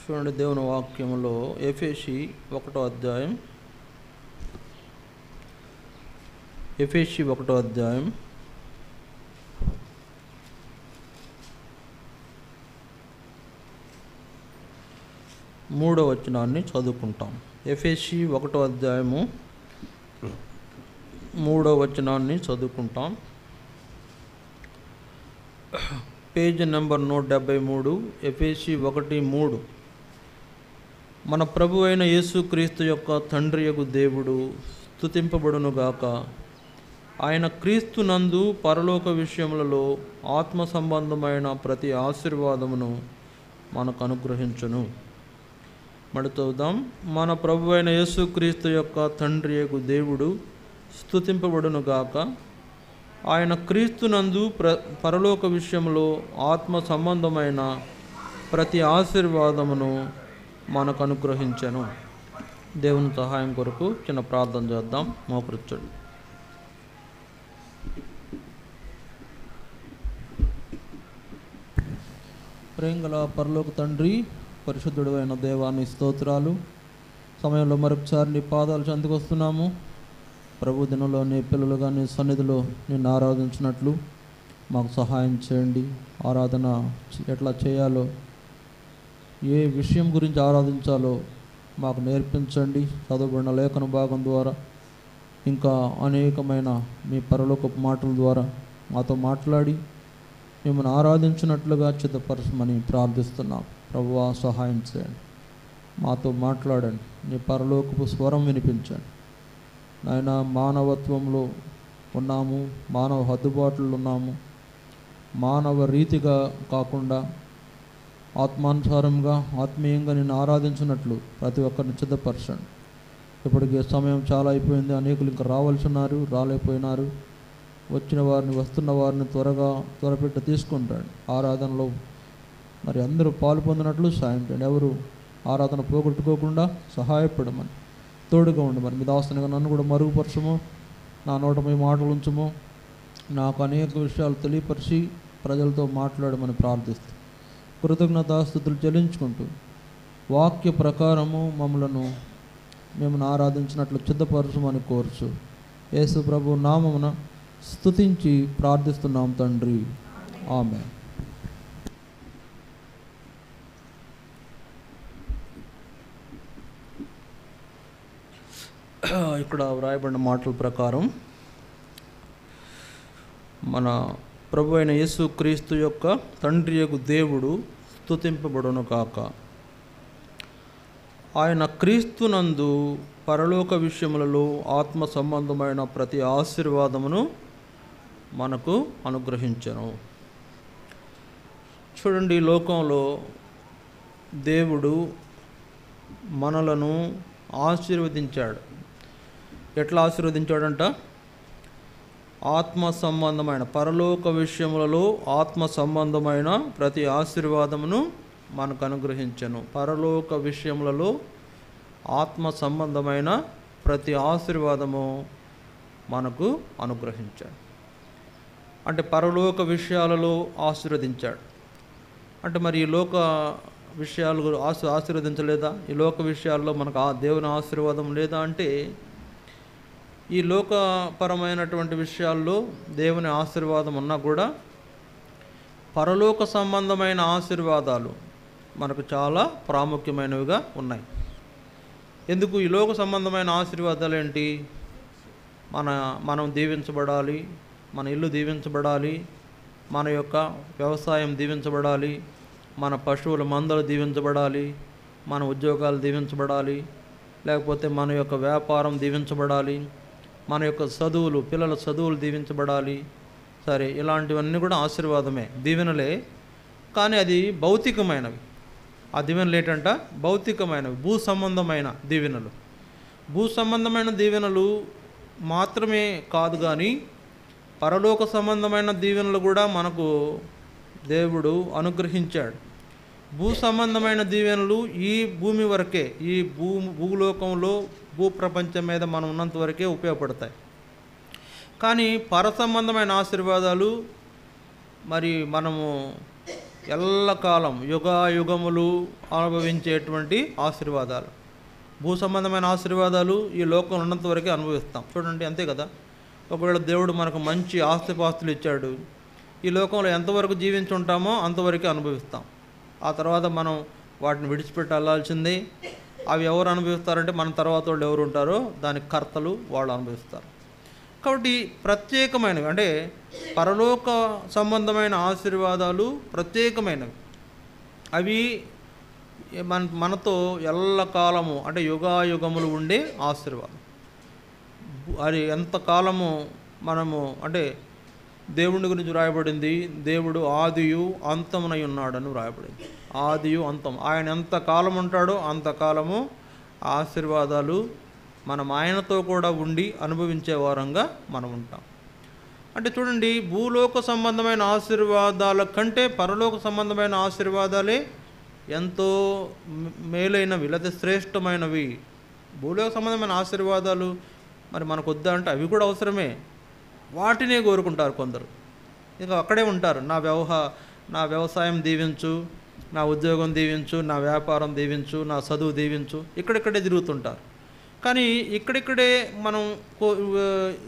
చూడండి, దేవుని వాక్యంలో ఎఫెసీ 1వ అధ్యాయం 3వ వచనాన్ని చదువుకుంటాం. ఎఫెసీ 1వ అధ్యాయము 3వ వచనాన్ని చదువుకుంటాం. Page number 173, ఎఫెసీ 1:3. మన ప్రభు అయిన యేసుక్రీస్తు యొక్క తండ్రియగు దేవుడు స్తుతింపబడునుగాక. ఆయన క్రీస్తునందు పరలోక విషయములలో ఆత్మ సంబంధమైన ప్రతి ఆశీర్వాదమును మనకు అనుగ్రహించును. మడుతూద్దాం. మన ప్రభు అయిన యేసుక్రీస్తు యొక్క తండ్రియగు దేవుడు స్తుతింపబడునుగాక. ఆయన క్రీస్తునందు పరలోక విషయంలో ఆత్మ సంబంధమైన ప్రతి ఆశీర్వాదమును మనకు అనుగ్రహించెను. దేవుని సహాయం కొరకు చిన్న ప్రార్థన చేద్దాం. మోకరించండి. ప్రేంగల పరలోక తండ్రి, పరిశుద్ధుడు అయిన దేవాన్ని స్తోత్రాలు. సమయంలో మరొకసారి నీ పాదాలు చెందుకొస్తున్నాము. ప్రభు దినంలో నీ పిల్లలుగా నీ సన్నిధిలో నిన్ను ఆరాధించినట్లు మాకు సహాయం చేయండి. ఆరాధన ఎట్లా చేయాలో, ఏ విషయం గురించి ఆరాధించాలో మాకు నేర్పించండి. చదవబడిన లేఖన భాగం ద్వారా ఇంకా అనేకమైన మీ పరలోకపు మాటల ద్వారా మాతో మాట్లాడి మిమ్మల్ని ఆరాధించినట్లుగా చిత్తపరచమని ప్రార్థిస్తున్నాం. ప్రభువా, సహాయం చేయండి, మాతో మాట్లాడండి, నీ పరలోకపు స్వరం వినిపించండి. నాయన, మానవత్వంలో ఉన్నాము, మానవ హద్దుబాట్లు ఉన్నాము. మానవ రీతిగా కాకుండా ఆత్మానుసారంగా ఆత్మీయంగా నిన్ను ఆరాధించినట్లు ప్రతి ఒక్కరిని సిద్ధపరచండి. ఇప్పటికే సమయం చాలా అయిపోయింది. అనేకులు ఇంకా రావాల్సి ఉన్నారు, రాలేకపోయినారు. వచ్చిన వారిని, వస్తున్న వారిని త్వరపెట్టి తీసుకుంటాడు. ఆరాధనలో మరి అందరూ పాలు పొందినట్లు సాయం చేయండి. ఎవరు ఆరాధన పోగొట్టుకోకుండా సహాయపడమని, తోడుగా ఉండమని. మీ దాసునిగా నన్ను కూడా మరుగుపరచము, నా నోట మీ మాటలు ఉంచము. నాకు అనేక విషయాలు తెలియపరిచి ప్రజలతో మాట్లాడమని ప్రార్థిస్తూ కృతజ్ఞతాస్తుతులు చెల్లించుకుంటూ వాక్య ప్రకారము మిమ్మల్ని ఆరాధించినట్లు సిద్ధపరచమని కోరుచు యేసు ప్రభు నామమున స్తుతించి ప్రార్థిస్తున్నాం తండ్రి, ఆమేన్. ఇక్కడ వ్రాయబడిన మాటల ప్రకారం మన ప్రభు అయిన యేసు క్రీస్తు యొక్క తండ్రియగు దేవుడు స్తుతింపబడును కాక. ఆయన క్రీస్తునందు పరలోక విషయములలో ఆత్మ సంబంధమైన ప్రతి ఆశీర్వాదమును మనకు అనుగ్రహించెను. చూడండి, లోకంలో దేవుడు మనలను ఆశీర్వదించాడు. ఎట్లా ఆశీర్వదించాడంట? ఆత్మ సంబంధమైన పరలోక విషయములలో ఆత్మ సంబంధమైన ప్రతి ఆశీర్వాదమును మనకు అనుగ్రహించెను. పరలోక విషయములలో ఆత్మ సంబంధమైన ప్రతి ఆశీర్వాదము మనకు అనుగ్రహించాడు. అంటే పరలోక విషయాలలో ఆశీర్వదించాడు. అంటే మరి ఈ లోక విషయాలు ఆశీర్వదించలేదా? ఈ లోక విషయాల్లో మనకు దేవుని ఆశీర్వాదం లేదా అంటే, ఈ లోకపరమైనటువంటి విషయాల్లో దేవుని ఆశీర్వాదం ఉన్నా కూడా పరలోక సంబంధమైన ఆశీర్వాదాలు మనకు చాలా ప్రాముఖ్యమైనవిగా ఉన్నాయి. ఎందుకు? ఈ లోక సంబంధమైన ఆశీర్వాదాలు ఏంటి? మనం దీవించబడాలి, మన ఇల్లు దీవించబడాలి, మన యొక్క వ్యవసాయం దీవించబడాలి, మన పశువుల మందలు దీవించబడాలి, మన ఉద్యోగాలు దీవించబడాలి, లేకపోతే మన యొక్క వ్యాపారం దీవించబడాలి, మన యొక్క చదువులు, పిల్లల చదువులు దీవించబడాలి. సరే, ఇలాంటివన్నీ కూడా ఆశీర్వాదమే, దీవెనలే. కానీ అది భౌతికమైనవి. ఆ దీవెనలు ఏంటంట? భౌతికమైనవి, భూ సంబంధమైన దీవెనలు. భూ సంబంధమైన దీవెనలు మాత్రమే కాదు, కానీ పరలోక సంబంధమైన దీవెనలు కూడా మనకు దేవుడు అనుగ్రహించాడు. భూ సంబంధమైన దీవెనలు ఈ భూమి వరకే, ఈ భూలోకంలో, భూప్రపంచం మీద మనం ఉన్నంత వరకే ఉపయోగపడతాయి. కానీ పర సంబంధమైన ఆశీర్వాదాలు మరి మనము ఎల్లకాలం యుగాయుగములు అనుభవించేటువంటి ఆశీర్వాదాలు. భూ సంబంధమైన ఆశీర్వాదాలు ఈ లోకంలో ఉన్నంత వరకే అనుభవిస్తాం. చూడండి, అంతే కదా. ఒకవేళ దేవుడు మనకు మంచి ఆస్తిపాస్తులు ఇచ్చాడు, ఈ లోకంలో ఎంతవరకు జీవించి ఉంటామో అంతవరకే అనుభవిస్తాం. ఆ తర్వాత మనం వాటిని విడిచిపెట్టి వెళ్ళాల్సిందే. అవి ఎవరు అనుభవిస్తారంటే మన తర్వాత వాళ్ళు ఎవరు ఉంటారో దానికి కర్తలు వాళ్ళు అనుభవిస్తారు. కాబట్టి ప్రత్యేకమైనవి, అంటే పరలోక సంబంధమైన ఆశీర్వాదాలు ప్రత్యేకమైనవి. అవి మనతో ఎల్లకాలము, అంటే యుగాయుగములు ఉండే ఆశీర్వాదం. అది ఎంతకాలము మనము, అంటే దేవుని గురించి వ్రాయబడింది, దేవుడు ఆదియు అంతమునై ఉన్నాడని వ్రాయబడింది. ఆదియు అంతం, ఆయన ఎంతకాలం ఉంటాడో అంతకాలము ఆశీర్వాదాలు మనం ఆయనతో కూడా ఉండి అనుభవించే వారంగా మనం ఉంటాం. అంటే చూడండి, భూలోక సంబంధమైన ఆశీర్వాదాల కంటే పరలోక సంబంధమైన ఆశీర్వాదాలే ఎంతో మేలైనవి, లేదా శ్రేష్టమైనవి. భూలోక సంబంధమైన ఆశీర్వాదాలు మరి మనకు వద్దా అంటే అవి కూడా అవసరమే, వాటినే కోరుకుంటారు కొందరు. ఇంకా అక్కడే ఉంటారు, నా వ్యవసాయం దీవించు, నా ఉద్యోగం దీవించు, నా వ్యాపారం దీవించు, నా చదువు దీవించు, ఇక్కడిక్కడే తిరుగుతుంటారు. కానీ ఇక్కడిక్కడే మనం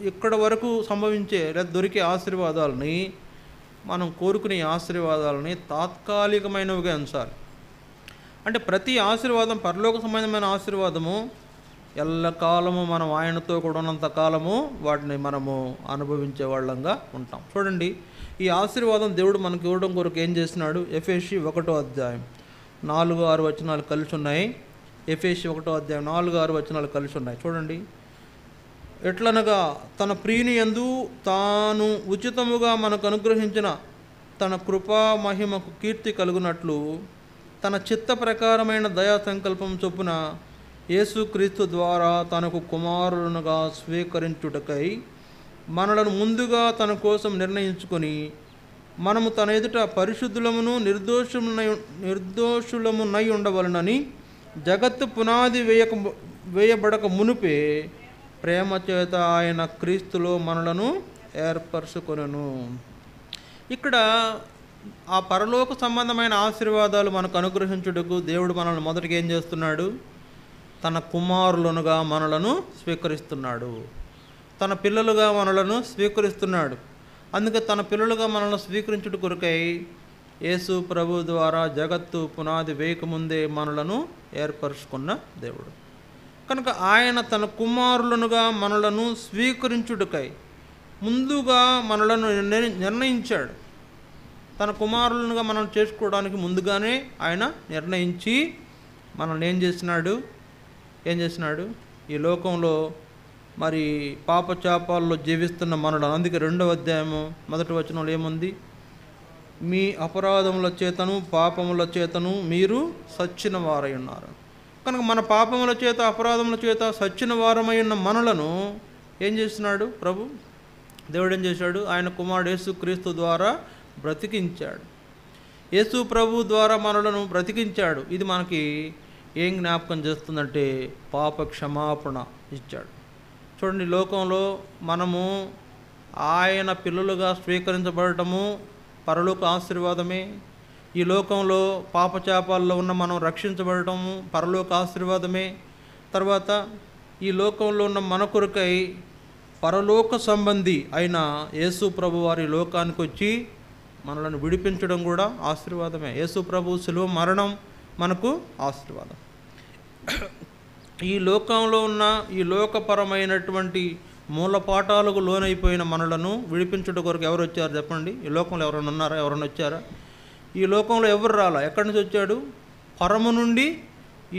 ఇక్కడ వరకు సంభవించే లేదా దొరికే ఆశీర్వాదాలని, మనం కోరుకునే ఆశీర్వాదాలని తాత్కాలికమైనవిగా ఉంచాలి. అంటే ప్రతి ఆశీర్వాదం, పరలోక సంబంధమైన ఆశీర్వాదము ఎల్లకాలము మనం ఆయనతో కూడా ఉన్నంత కాలము వాటిని మనము అనుభవించే వాళ్ళంగా ఉంటాం. చూడండి, ఈ ఆశీర్వాదం దేవుడు మనకి ఇవ్వడం కొరకు ఏం చేసినాడు? ఎఫెసీ 1వ అధ్యాయం 4-6 వచనాలు కలిసి ఉన్నాయి. ఎఫెసీ 1వ అధ్యాయం 4-6 వచనాలు కలిసి ఉన్నాయి. చూడండి, ఎట్లనగా తన ప్రియుని యందు తాను ఉచితముగా మనకు అనుగ్రహించిన తన కృపా మహిమకు కీర్తి కలుగునట్లు తన చిత్త ప్రకారమైన దయా సంకల్పం చొప్పున యేసుక్రీస్తు ద్వారా తనకు కుమారునుగా స్వీకరించుటకై మనలను ముందుగా తన కోసం నిర్ణయించుకొని మనము తన ఎదుట పరిశుద్ధులమును నిర్దోషులమునై ఉండవలనని జగత్తు పునాది వేయబడక మునుపే ప్రేమ చేత ఆయన క్రీస్తులో మనలను ఏర్పరచుకొనెను. ఇక్కడ ఆ పరలోక సంబంధమైన ఆశీర్వాదాలు మనకు అనుగ్రహించుటకు దేవుడు మనల్ని మొదటిగా ఏం చేస్తున్నాడు? తన కుమారులనుగా మనలను స్వీకరిస్తున్నాడు, తన పిల్లలుగా మనలను స్వీకరిస్తున్నాడు. అందుకే తన పిల్లలుగా మనల్ని స్వీకరించుట కొరకై యేసు ప్రభు ద్వారా జగత్తు పునాది వేయకముందే మనలను ఏర్పరచుకున్న దేవుడు. కనుక ఆయన తన కుమారులనుగా మనలను స్వీకరించుటకై ముందుగా మనలను నిర్ణయించాడు. తన కుమారులనుగా మనం చేసుకోవడానికి ముందుగానే ఆయన నిర్ణయించి మనల్ని ఏం చేసినాడు? ఈ లోకంలో మరి పాపచాపాల్లో జీవిస్తున్న మనలో, అందుకే 2వ అధ్యాయము 1వ వచనంలో ఏముంది? మీ అపరాధముల చేతను పాపముల చేతను మీరు సచ్చిన వారై ఉన్నారు. కనుక మన పాపముల చేత అపరాధముల చేత సచ్చిన వారమై ఉన్న మనలను ఏం చేస్తున్నాడు ప్రభు? దేవుడు ఏం చేశాడు? ఆయన కుమారుడు యేసుక్రీస్తు ద్వారా బ్రతికించాడు. యేసు ప్రభు ద్వారా మనలను బ్రతికించాడు. ఇది మనకి ఏం జ్ఞాపకం చేస్తుందంటే పాప క్షమాపణ ఇచ్చాడు. చూడండి, లోకంలో మనము ఆయన పిల్లలుగా స్వీకరించబడటము పరలోక ఆశీర్వాదమే. ఈ లోకంలో పాపచాపాల్లో ఉన్న మనం రక్షించబడటము పరలోక ఆశీర్వాదమే. తర్వాత ఈ లోకంలో ఉన్న మన కొరకై పరలోక సంబంధి అయిన యేసు ప్రభు వారి లోకానికి వచ్చి మనలను విడిపించడం కూడా ఆశీర్వాదమే. యేసు ప్రభు శిలువ మరణం మనకు ఆశీర్వాదం. ఈ లోకంలో ఉన్న ఈ లోకపరమైనటువంటి మూలపాఠాలకు లోనైపోయిన మనలను విడిపించుట కొరకు ఎవరు వచ్చారు చెప్పండి? ఈ లోకంలో ఎవరైనా ఉన్నారా? ఎవరైనా వచ్చారా? ఈ లోకంలో ఎవరు రాలా? ఎక్కడి నుంచి వచ్చాడు? పరము నుండి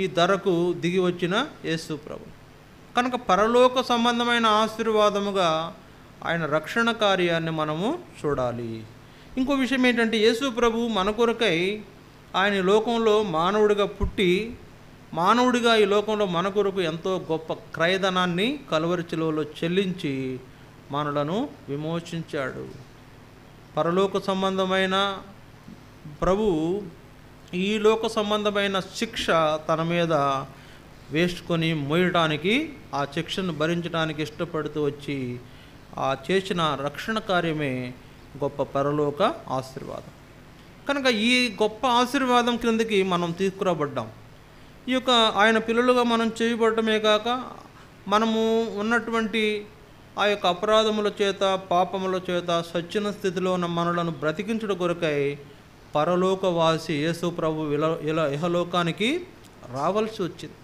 ఈ ధరకు దిగి వచ్చిన యేసు ప్రభు. కనుక పరలోక సంబంధమైన ఆశీర్వాదముగా ఆయన రక్షణ కార్యాన్ని మనము చూడాలి. ఇంకో విషయం ఏంటంటే, యేసు ప్రభు మన కొరకై ఆయన లోకంలో మానవుడిగా పుట్టి మానవుడిగా ఈ లోకంలో మన కొరకు ఎంతో గొప్ప క్రయధనాన్ని కల్వరి శిలువలో చెల్లించి మనలను విమోచించాడు. పరలోక సంబంధమైన ప్రభు ఈ లోక సంబంధమైన శిక్ష తన మీద వేసుకొని మోయడానికి, ఆ శిక్షను భరించడానికి ఇష్టపడుతూ వచ్చి ఆ చేసిన రక్షణ కార్యమే గొప్ప పరలోక ఆశీర్వాదం. కనుక ఈ గొప్ప ఆశీర్వాదం క్రిందకి మనం తీసుకురాబడ్డాం. ఈ యొక్క ఆయన పిల్లలుగా మనం చేయబడటమే కాక మనము ఉన్నటువంటి ఆ యొక్క అపరాధముల చేత, పాపముల చేత సచ్చిన స్థితిలో ఉన్న మనలను బ్రతికించుట కొరకై పరలోకవాసి యేసు ప్రభు ఇహలోకానికి రావాల్సి వచ్చింది.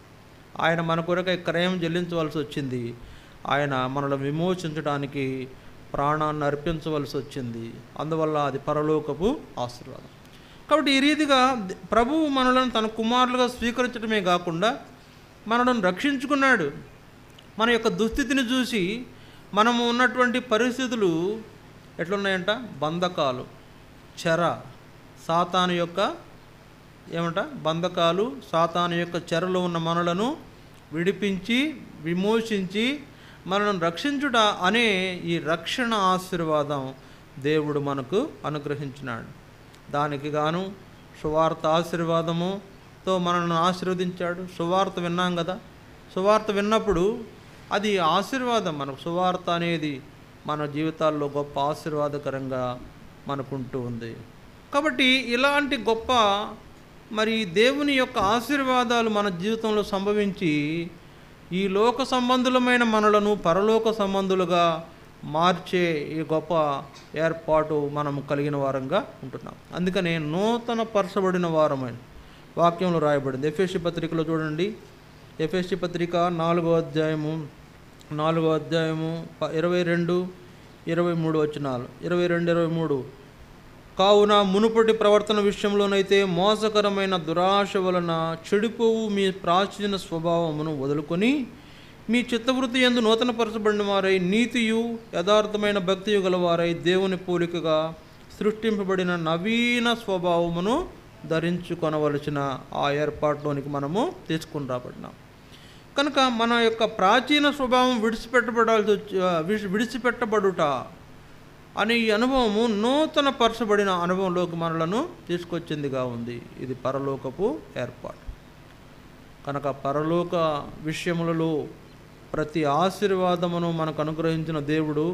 ఆయన మన కొరకై క్రయం చెల్లించవలసి వచ్చింది. ఆయన మనల్ని విమోచించడానికి ప్రాణాన్ని అర్పించవలసి వచ్చింది. అందువల్ల అది పరలోకపు ఆశీర్వాదం. కాబట్టి ఈ రీతిగా ప్రభువు మనలను తన కుమారులుగా స్వీకరించడమే కాకుండా మనలను రక్షించుకున్నాడు. మన యొక్క దుస్థితిని చూసి మనము ఉన్నటువంటి పరిస్థితులు ఎట్లున్నాయంట? బంధకాలు, చెర, సాతాను యొక్క బంధకాలు, సాతాను యొక్క చెరలో ఉన్న మనలను విడిపించి విమోచించి మనల్ని రక్షించుట అనే ఈ రక్షణ ఆశీర్వాదం దేవుడు మనకు అనుగ్రహించినాడు. దానికి గాను సువార్త ఆశీర్వాదముతో మనల్ని ఆశీర్వదించాడు. సువార్త విన్నాం కదా, సువార్త విన్నప్పుడు అది ఆశీర్వాదం. మనకు సువార్త అనేది మన జీవితాల్లో గొప్ప ఆశీర్వాదకరంగా మనకుంటూ ఉంది. కాబట్టి ఇలాంటి గొప్ప దేవుని యొక్క ఆశీర్వాదాలు మన జీవితంలో సంభవించి ఈ లోక సంబంధులమైన మనలను పరలోక సంబంధులుగా మార్చే ఈ గొప్ప ఏర్పాటు మనం కలిగిన వారంగా ఉంటున్నాం. అందుకనే నూతన పరచబడిన వారమైన వాక్యంలో రాయబడింది. ఎఫెసీ పత్రికలో చూడండి, ఎఫెసీ పత్రిక 4వ అధ్యాయము 22-23 వచనాలు. 22-23 కావున మునుపటి ప్రవర్తన విషయంలోనైతే మోసకరమైన దురాశ వలన చెడిపోవు మీ ప్రాచీన స్వభావమును వదులుకొని మీ చిత్తవృత్తి యందు నూతనపరచబడిన వారై నీతియు యథార్థమైన భక్తియు గలవారై దేవుని పోలికగా సృష్టింపబడిన నవీన స్వభావమును ధరించుకొనవలసిన ఆ ఏర్పాటులోనికి మనము తీసుకుని రాబడినాం. కనుక మన యొక్క ప్రాచీన స్వభావం విడిచిపెట్టబడుట అనే ఈ అనుభవము నూతన పరచబడిన అనుభవంలోకి మనలను తీసుకొచ్చిందిగా ఉంది. ఇది పరలోకపు ఏర్పాటు. కనుక పరలోక విషయములలో ప్రతి ఆశీర్వాదమును మనకు అనుగ్రహించిన దేవుడు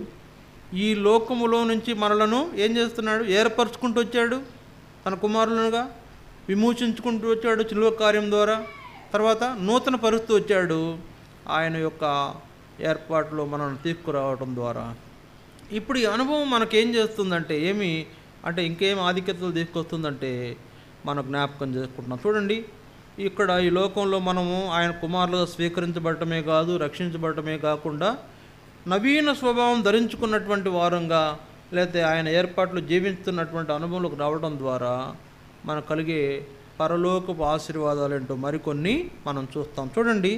ఈ లోకములో నుంచి మనలను ఏం చేస్తున్నాడు? ఏర్పరచుకుంటూ వచ్చాడు. తన కుమారులుగా విమోచించుకుంటూ వచ్చాడు శిలువ కార్యం ద్వారా. తర్వాత నూతన పరుస్తూ వచ్చాడు ఆయన యొక్క ఏర్పాటులో మనల్ని తీసుకురావడం ద్వారా. ఇప్పుడు ఈ అనుభవం మనకేం చేస్తుందంటే ఇంకేం ఆధిక్యతలు తీసుకొస్తుందంటే మనం జ్ఞాపకం చేసుకుంటున్నాం. చూడండి, ఇక్కడ ఈ లోకంలో మనము ఆయన కుమారులుగా స్వీకరించబడటమే కాదు, రక్షించబడటమే కాకుండా నవీన స్వభావం ధరించుకున్నటువంటి వారంగా లేకపోతే ఆయన ఏర్పాట్లు జీవిస్తున్నటువంటి అనుభవంలోకి రావడం ద్వారా మనకు కలిగే పరలోకపు ఆశీర్వాదాలు ఏంటో మరికొన్ని మనం చూస్తాం. చూడండి,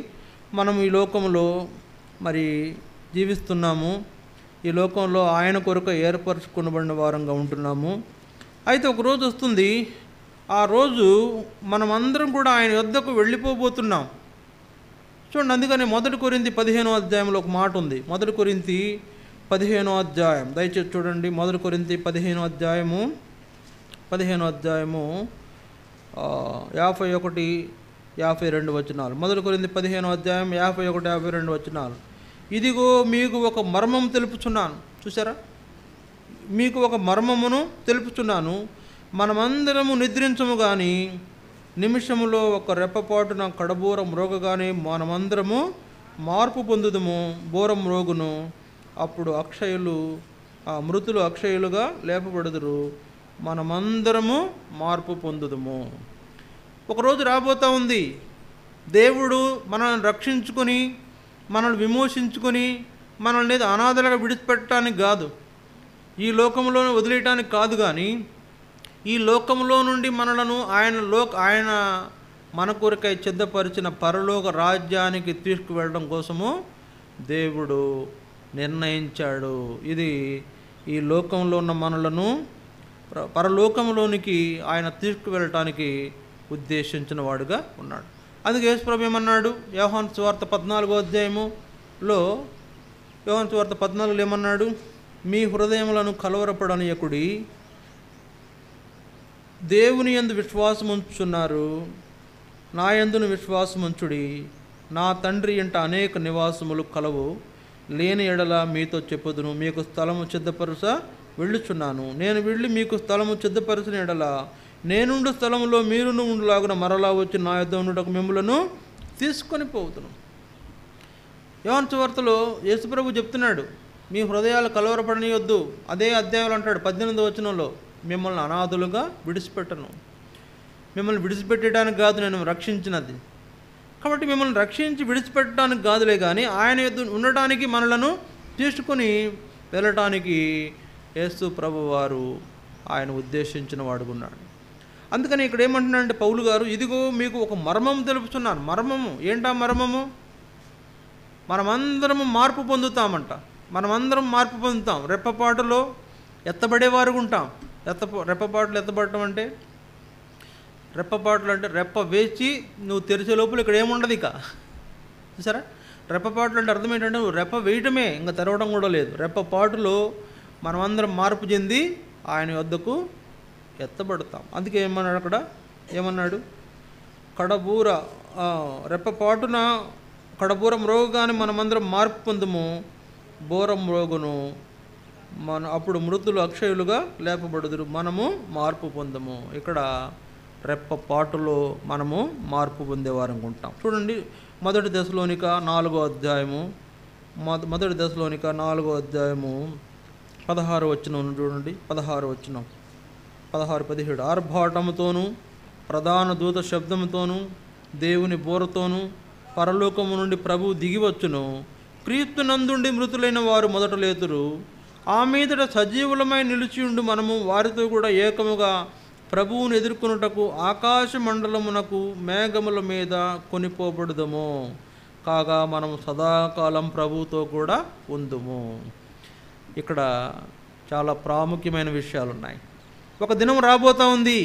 మనం ఈ లోకంలో జీవిస్తున్నాము. ఈ లోకంలో ఆయన కొరకు ఏర్పరచుకునబడిన వారంగా ఉంటున్నాము. అయితే ఒక రోజు వస్తుంది, ఆ రోజు మనమందరం కూడా ఆయన యొద్దకు వెళ్ళిపోబోతున్నాం. చూడండి, అందుకని 1 కొరింథీ 15వ అధ్యాయంలో ఒక మాట ఉంది. 1 కొరింథీ 15వ అధ్యాయం దయచేసి చూడండి. 1 కొరింథీ 15వ అధ్యాయము 51-52 వచనాలు. 1 కొరింథీ 15వ అధ్యాయం 51-52 వచనాలు. ఇదిగో మీకు ఒక మర్మం తెలుపుచున్నాను. చూసారా, మీకు ఒక మర్మమును తెలుపుచున్నాను. మనమందరము నిద్రించము కానీ నిమిషములో ఒక రెప్పపాటున కడబూర మ్రోగగానే మనమందరము మార్పు పొందుదుము. బూరం మ్రోగును, అప్పుడు మృతులు అక్షయులుగా లేపబడుదురు. మనమందరము మార్పు పొందుదుము. ఒకరోజు రాబోతూ ఉంది, దేవుడు మనల్ని రక్షించుకొని మనల్ని విమోచించుకొని మనల్ని అనాథలుగా విడిచిపెట్టడానికి కాదు, ఈ లోకంలోనే వదిలేయటానికి కాదు, కానీ ఈ లోకంలో నుండి మనలను ఆయన మన కొరకై సిద్ధపరిచిన పరలోక రాజ్యానికి తీసుకువెళ్ళడం కోసము దేవుడు నిర్ణయించాడు. ఇది ఈ లోకంలో ఉన్న మనలను పరలోకంలోనికి ఆయన తీసుకువెళ్ళటానికి ఉద్దేశించిన వాడుగా ఉన్నాడు. అందుకే యేసు ప్రభువు ఏమన్నాడు? యోహాను సువార్త 14వ అధ్యాయములో యోహాను సువార్త 14లో ఏమన్నాడు? మీ హృదయములను కలవరపడనీయకుడి, దేవుని యందు విశ్వాసముంచున్నారు, నా యందును విశ్వాసముంచుడి. నా తండ్రి ఇంట అనేక నివాసములు కలవు, లేని ఎడల మీతో చెప్పుదును. మీకు స్థలము సిద్ధపరుచ వెళ్ళుచున్నాను. నేను వెళ్ళి మీకు స్థలము సిద్ధపరిచిన ఎడల నేనుండు స్థలంలో మీరును ఉండులాగున మరలా వచ్చి నా యొద్ద ఉండుటకు మిమ్ములను తీసుకొని పోతును. యోహాను సువార్తలో యేసుప్రభు చెప్తున్నాడు, మీ హృదయాలు కలవరపడనియొద్దు. అదే అధ్యాయంలో అంటాడు 18వ వచనంలో, మిమ్మల్ని అనాథులుగా విడిచిపెట్టను. మిమ్మల్ని విడిచిపెట్టడానికి కాదు నేను రక్షించినది. కాబట్టి మిమ్మల్ని రక్షించి విడిచిపెట్టడానికి కాదులే కానీ ఆయన యొద్ద ఉండటానికి మనలను తీసుకుని వెళ్ళటానికి యేసు ప్రభు వారు ఆయన ఉద్దేశించిన వాడుకున్నాడు. అందుకని ఇక్కడ ఏమంటున్నాడంటే పౌలు గారు, ఇదిగో మీకు ఒక మర్మం తెలుపుతున్నాను. మర్మము ఏంటా? మర్మము మనమందరము మార్పు పొందుతామంట. మనమందరం మార్పు పొందుతాం. రెప్పపాటులో ఎత్తబడేవారు ఉంటాం. రెప్పపాటులు ఎత్తబడటం అంటే, రెప్పపాటులు అంటే రెప్ప వేచి నువ్వు తెరిచే లోపల ఇక్కడ ఏముండదు ఇక. చూసారా? రెప్పపాటులు అంటే అర్థం ఏంటంటే నువ్వు రెప్ప వేయటమే, ఇంకా తెరవడం కూడా లేదు. రెప్పపాటులో మనమందరం మార్పు చెంది ఆయన వద్దకు ఎత్తబడతాం. అందుకే ఏమన్నాడు అక్కడ? ఏమన్నాడు? కడబూర రెప్పపాటున కడబూర మ్రోగానే మనమందరం మార్పు పొందుము, బోరం మ్రోగును అప్పుడు మృతులు అక్షయులుగా లేపబడుదురు, మనము మార్పు పొందము. ఇక్కడ రెప్పపాటులో మనము మార్పు పొందేవారం ఉంటాం. చూడండి, మొదటి దశలోనిక 4వ అధ్యాయము, మొదటి దశలోనిక 4వ అధ్యాయము 16వ వచనం చూడండి. 16వ వచనం, 16-17. ఆర్భాటముతోనూ ప్రధాన దూత శబ్దముతోనూ దేవుని బోరతోనూ పరలోకము నుండి ప్రభువు దిగివచ్చును. క్రీస్తునందుండి మృతులైన వారు మొదట లేతురు. ఆ మీదట సజీవులమై నిలిచియుండు మనము వారితో కూడా ఏకముగా ప్రభువును ఎదుర్కొనుటకు ఆకాశ మండలమునకు మేఘముల మీద కొనిపోబడుదము. కాగా మనము సదాకాలం ప్రభువుతో కూడా ఉందుము. ఇక్కడ చాలా ప్రాముఖ్యమైన విషయాలు ఉన్నాయి. ఒక దినం రాబోతూ ఉంది.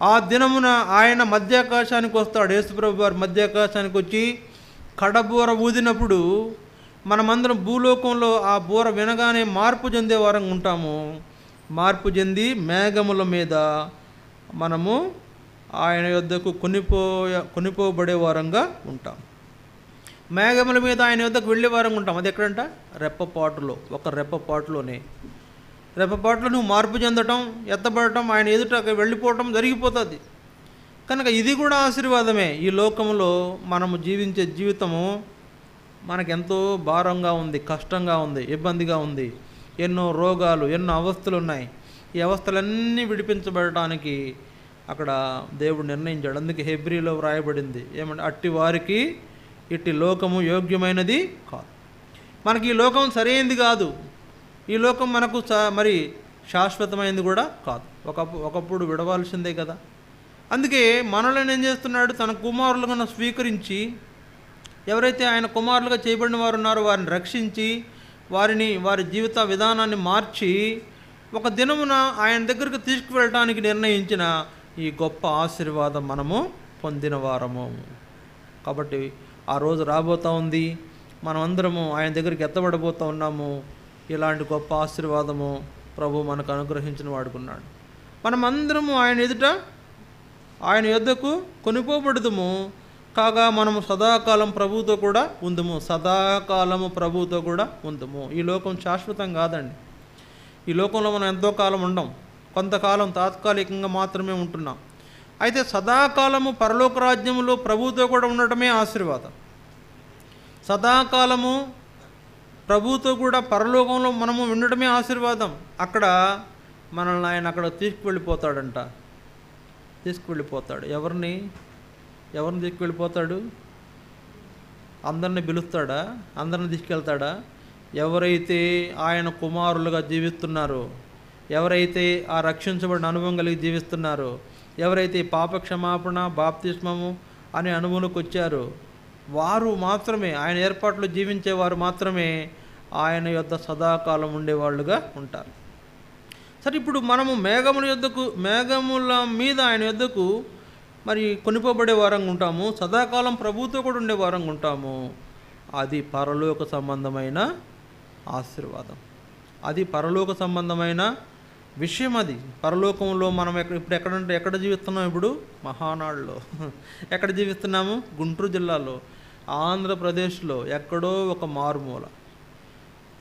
ఆ దినమున ఆయన మధ్యాకాశానికి వస్తాడు. యేసుప్రభు వారు మధ్యాకాశానికి వచ్చి కడబూర ఊదినప్పుడు మనమందరం భూలోకంలో ఆ బూర వినగానే మార్పు చెందే వారంగా ఉంటాము. మార్పు చెంది మేఘముల మీద మనము ఆయన యొద్దకు కొనిపోబడే వారంగా ఉంటాం. మేఘముల మీద ఆయన యొద్దకు వెళ్ళే వారంగా ఉంటాం. అది ఎక్కడంట? రెప్పపాటులో. ఒక రెప్పపాటులోనే, రెప్పపాటులో నువ్వు మార్పు చెందటం, ఎత్తబడటం, ఆయన ఎదుట వెళ్ళిపోవటం జరిగిపోతుంది. కనుక ఇది కూడా ఆశీర్వాదమే. ఈ లోకంలో మనము జీవించే జీవితము మనకెంతో భారంగా ఉంది, కష్టంగా ఉంది, ఇబ్బందిగా ఉంది. ఎన్నో రోగాలు, ఎన్నో అవస్థలు ఉన్నాయి. ఈ అవస్థలన్నీ విడిపించబడటానికి అక్కడ దేవుడు నిర్ణయించాడు. అందుకే హెబ్రీలో వ్రాయబడింది ఏమంటే, అట్టి వారికి ఇట్టి లోకము యోగ్యమైనది కాదు. మనకి ఈ లోకం సరైనది కాదు. ఈ లోకం మనకు మరి శాశ్వతమైనది కూడా కాదు. ఒకప్పుడు విడవాల్సిందే కదా. అందుకే మనల్ని ఏం చేస్తున్నాడు? తన కుమారులుగా స్వీకరించి, ఎవరైతే ఆయన కుమారులుగా చేయబడిన వారు ఉన్నారో వారిని రక్షించి, వారి జీవిత విధానాన్ని మార్చి ఒక దినమున ఆయన దగ్గరకు తీసుకువెళ్ళటానికి నిర్ణయించిన ఈ గొప్ప ఆశీర్వాదం మనము పొందిన వారము. కాబట్టి ఆ రోజు రాబోతూ ఉంది. మనమందరము ఆయన దగ్గరికి ఎత్తబడబోతూ ఉన్నాము. ఇలాంటి గొప్ప ఆశీర్వాదము ప్రభు మనకు అనుగ్రహించిన వాడుకున్నాడు. మనమందరము ఆయన ఎదుట ఆయన యొద్దకు కొనిపోబడుదుము. కాగా మనము సదాకాలం ప్రభువుతో కూడా ఉందుము. సదాకాలము ప్రభువుతో కూడా ఉందుము. ఈ లోకం శాశ్వతం కాదండి. ఈ లోకంలో మనం ఎంతో కాలం ఉండం. కొంతకాలం తాత్కాలికంగా మాత్రమే ఉంటున్నాం. అయితే సదాకాలము పరలోక రాజ్యములో ప్రభువుతో కూడా ఉండటమే ఆశీర్వాదం. సదాకాలము ప్రభువుతో కూడా పరలోకంలో మనము ఉండటమే ఆశీర్వాదం. అక్కడ మనల్ని ఆయన అక్కడ తీసుకువెళ్ళిపోతాడంట. తీసుకువెళ్ళిపోతాడు. ఎవరిని తీసుకువెళ్ళిపోతాడు? అందరిని పిలుస్తాడా? అందరిని తీసుకెళ్తాడా? ఎవరైతే ఆయన కుమారులుగా జీవిస్తున్నారో, ఎవరైతే ఆ రక్షించబడిన అనుభవం కలిగి జీవిస్తున్నారో, ఎవరైతే పాపక్షమాపణ, బాప్తిస్మము అనే అనుభవంలోకి వచ్చారో వారు మాత్రమే, ఆయన ఏర్పాట్లు జీవించేవారు మాత్రమే ఆయన యొద్ద సదాకాలం ఉండేవాళ్ళుగా ఉంటారు. సరే, ఇప్పుడు మనము మేఘముల మీద ఆయన యొద్దకు మరి కొనిపోబడే వారంగా ఉంటాము. సదాకాలం ప్రభువుతో కూడా ఉండే వారంగా ఉంటాము. అది పరలోక సంబంధమైన ఆశీర్వాదం. అది పరలోక సంబంధమైన విషయం. అది పరలోకంలో మనం ఎక్కడ జీవిస్తున్నాం? ఇప్పుడు మహానాడులో. ఎక్కడ జీవిస్తున్నాము? గుంటూరు జిల్లాలో, ఆంధ్రప్రదేశ్లో ఎక్కడో ఒక మారుమూల.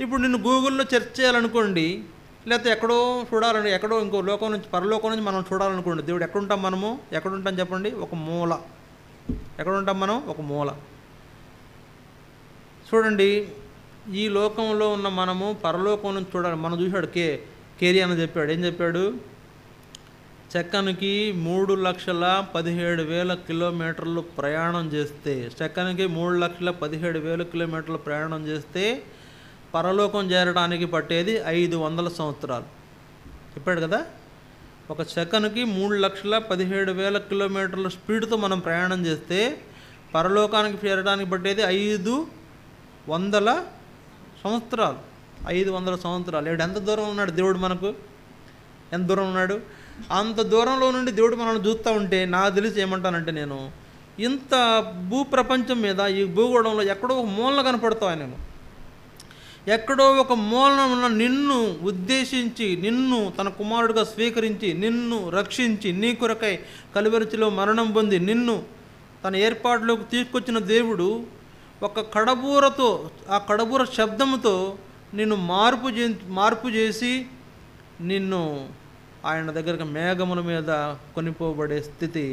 ఇప్పుడు నిన్ను గూగుల్లో సెర్చ్ చేయాలనుకోండి, లేకపోతే ఎక్కడో చూడాలని, ఎక్కడో ఇంకో లోకం నుంచి పరలోకం నుంచి మనం చూడాలనుకోండి, దేవుడు ఎక్కడుంటాం మనము? ఎక్కడుంటాం చెప్పండి? ఒక మూల. ఎక్కడుంటాం మనం? ఒక మూల. చూడండి, ఈ లోకంలో ఉన్న మనము పరలోకం నుంచి చూడాలి. మనం చూశాడు కేరి అని చెప్పాడు. ఏం చెప్పాడు? సెకనుకి 3,17,000 కిలోమీటర్లు ప్రయాణం చేస్తే, సెకనుకి 3,17,000 కిలోమీటర్లు ప్రయాణం చేస్తే పరలోకం చేరడానికి పట్టేది 500 సంవత్సరాలు. చెప్పాడు కదా. ఒక సెకనుకి 3,17,000 కిలోమీటర్ల స్పీడ్తో మనం ప్రయాణం చేస్తే పరలోకానికి చేరడానికి పట్టేది 500 సంవత్సరాలు. 500 సంవత్సరాలు. ఎంత దూరం ఉన్నాడు దేవుడు మనకు? ఎంత దూరం ఉన్నాడు? అంత దూరంలో నుండి దేవుడు మనల్ని చూస్తూ ఉంటే నాకు తెలిసి ఏమంటానంటే, నేను ఇంత భూప్రపంచం మీద ఈ భూగోళంలో ఎక్కడో ఒక మూలన కనపడతావు. నేను ఎక్కడో ఒక మూలన ఉన్న నిన్ను ఉద్దేశించి, నిన్ను తన కుమారుడిగా స్వీకరించి, నిన్ను రక్షించి, నీ కొరకై కలువరిచిలో మరణం పొంది నిన్ను తన ఏర్పాటులోకి తీసుకొచ్చిన దేవుడు ఒక కడబూరతో, ఆ కడబూర శబ్దంతో నిన్ను మార్పు చేసి నిన్ను ఆయన దగ్గరకు మేఘముల మీద కొనిపోబడే స్థితి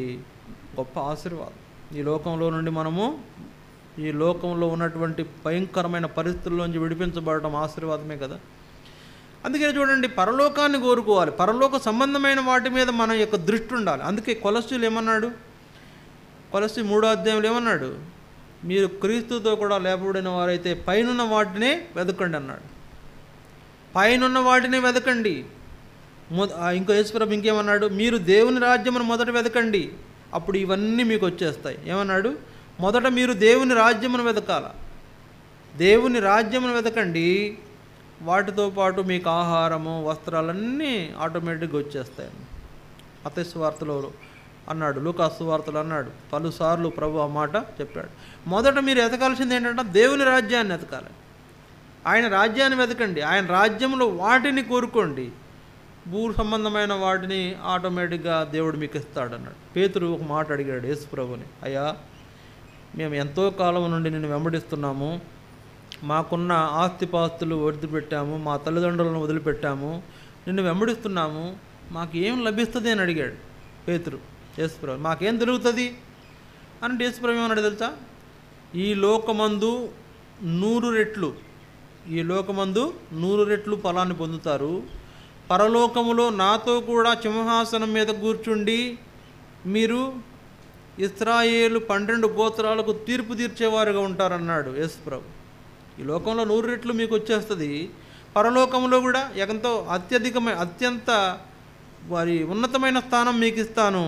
గొప్ప ఆశీర్వాదం. ఈ లోకంలో నుండి మనము, ఈ లోకంలో ఉన్నటువంటి భయంకరమైన పరిస్థితుల్లోంచి విడిపించబడటం ఆశీర్వాదమే కదా. అందుకని చూడండి, పరలోకాన్ని కోరుకోవాలి. పరలోక సంబంధమైన వాటి మీద మన యొక్క దృష్టి ఉండాలి. అందుకే కొలస్సీలు ఏమన్నాడు? కొలస్సీ 3వ అధ్యాయంలో ఏమన్నాడు? మీరు క్రీస్తుతో కూడా లేపబడిన వారైతే పైనున్న వాటినే వెతకండి అన్నాడు. పైనున్న వాటినే వెతకండి. ఇంకో యేసుప్రభు ఇంకేమన్నాడు? మీరు దేవుని రాజ్యమును మొదట వెతకండి, అప్పుడు ఇవన్నీ మీకు వచ్చేస్తాయి. ఏమన్నాడు? మొదట మీరు దేవుని రాజ్యమును వెతకాల. దేవుని రాజ్యమును వెతకండి, వాటితో పాటు మీకు ఆహారము, వస్త్రాలన్నీ ఆటోమేటిక్గా వచ్చేస్తాయి. మత్తయి సువార్తలో అన్నాడు, లూకా సువార్తలో అన్నాడు, పలుసార్లు ప్రభు ఆ మాట చెప్పాడు. మొదట మీరు వెతకాల్సింది ఏంటంటే దేవుని రాజ్యాన్ని వెతకాలి. ఆయన రాజ్యాన్ని వెతకండి, ఆయన రాజ్యంలో వాటిని కోరుకోండి, భూ సంబంధమైన వాటిని ఆటోమేటిక్గా దేవుడు మీకు ఇస్తాడన్నాడు. పేతురు ఒక మాట అడిగాడు యేసు ప్రభుని, అయ్యా, మేము ఎంతో కాలం నుండి నిన్ను వెంబడిస్తున్నాము, మాకున్న ఆస్తిపాస్తులు వదిలిపెట్టాము, మా తల్లిదండ్రులను వదిలిపెట్టాము, నిన్ను వెంబడిస్తున్నాము, మాకు ఏం లభిస్తుంది అని అడిగాడు పేతురు యేసు ప్రభు. మాకేం దొరుకుతుంది అంటే యేసు ప్రభు ఏమన్నాడు తెలుసా? ఈ లోకమందు 100 రెట్లు, ఈ లోకమందు 100 రెట్లు ఫలాన్ని పొందుతారు, పరలోకములో నాతో కూడా సింహాసనం మీద కూర్చుండి మీరు ఇశ్రాయేలు 12 గోత్రాలకు తీర్పు తీర్చేవారుగా ఉంటారన్నాడు యేసు ప్రభు. ఈ లోకంలో 100 రెట్లు మీకు వచ్చేస్తుంది, పరలోకంలో కూడా ఎంతో అత్యంత వారి ఉన్నతమైన స్థానం మీకు ఇస్తాను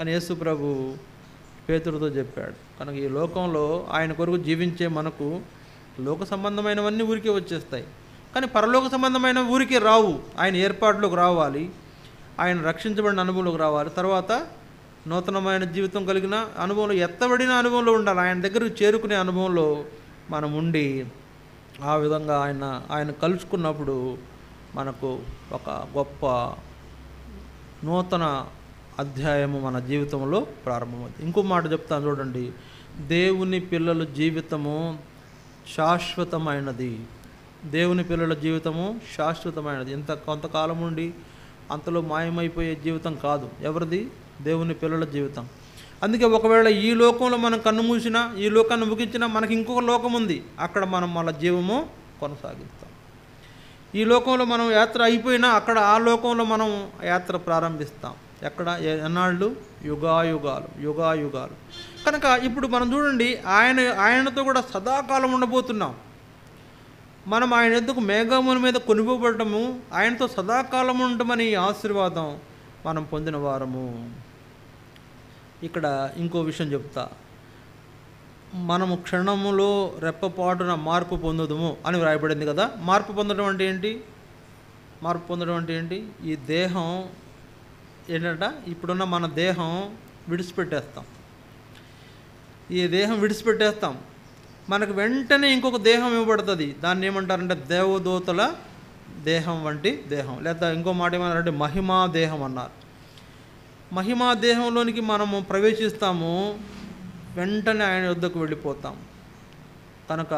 అని యేసు ప్రభు పేతురుతో చెప్పాడు. కనుక ఈ లోకంలో ఆయన కొరకు జీవించే మనకు లోక సంబంధమైనవన్నీ ఊరికే వచ్చేస్తాయి, కానీ పరలోక సంబంధమైన ఊరికే రావు. ఆయన ఏర్పాటులోకి రావాలి, ఆయన రక్షించబడిన అనుభవంలోకి రావాలి, తర్వాత నూతనమైన జీవితం కలిగిన అనుభవంలో, ఎత్తబడిన అనుభవంలో ఉండాలి. ఆయన దగ్గరకు చేరుకునే అనుభవంలో మనం ఉండి ఆ విధంగా ఆయన కలుసుకున్నప్పుడు మనకు ఒక గొప్ప నూతన అధ్యాయము మన జీవితంలో ప్రారంభమవుతుంది. ఇంకో మాట చెప్తాను చూడండి, దేవుని పిల్లల జీవితము శాశ్వతమైనది. దేవుని పిల్లల జీవితము శాశ్వతమైనది. కొంతకాలం ఉండి అంతలో మాయమైపోయే జీవితం కాదు. ఎవరిది? దేవుని పిల్లల జీవితం. అందుకే ఒకవేళ ఈ లోకంలో మనం కన్ను మూసినా, ఈ లోకాన్ని ముగించినా, మనకి ఇంకొక లోకం ఉంది, అక్కడ మనం మన జీవము కొనసాగిస్తాం. ఈ లోకంలో మనం యాత్ర అయిపోయినా అక్కడ ఆ లోకంలో మనం యాత్ర ప్రారంభిస్తాం. ఎక్కడ? ఎన్నాళ్ళు? యుగాయుగాలు. కనుక ఇప్పుడు మనం చూడండి, ఆయనతో కూడా సదాకాలం ఉండబోతున్నాం. మనం ఆయన ఎందుకు మేఘముల మీద కొనిపోబడటము, ఆయనతో సదాకాలం ఉండమని ఆశీర్వాదం మనం పొందిన వారము. ఇక్కడ ఇంకో విషయం చెప్తా, మనము క్షణములో రెప్పపాటున మార్పు పొందుదుము అని వ్రాయబడింది కదా. మార్పు పొందడం అంటే ఏంటి? మార్పు పొందడం అంటే ఏంటి? ఈ దేహం ఏంటంట, ఇప్పుడున్న మన దేహం విడిచిపెట్టేస్తాం. ఈ దేహం విడిచిపెట్టేస్తాం, మనకు వెంటనే ఇంకొక దేహం ఇవ్వబడుతుంది. దాన్ని ఏమంటారంటే దేవదూతల దేహం వంటి దేహం, లేదా ఇంకో మాట ఏమన్నారంటే మహిమా దేహం అన్నారు. మహిమా దేహంలోనికి మనము ప్రవేశిస్తాము, వెంటనే ఆయన వద్దకు వెళ్ళిపోతాం. కనుక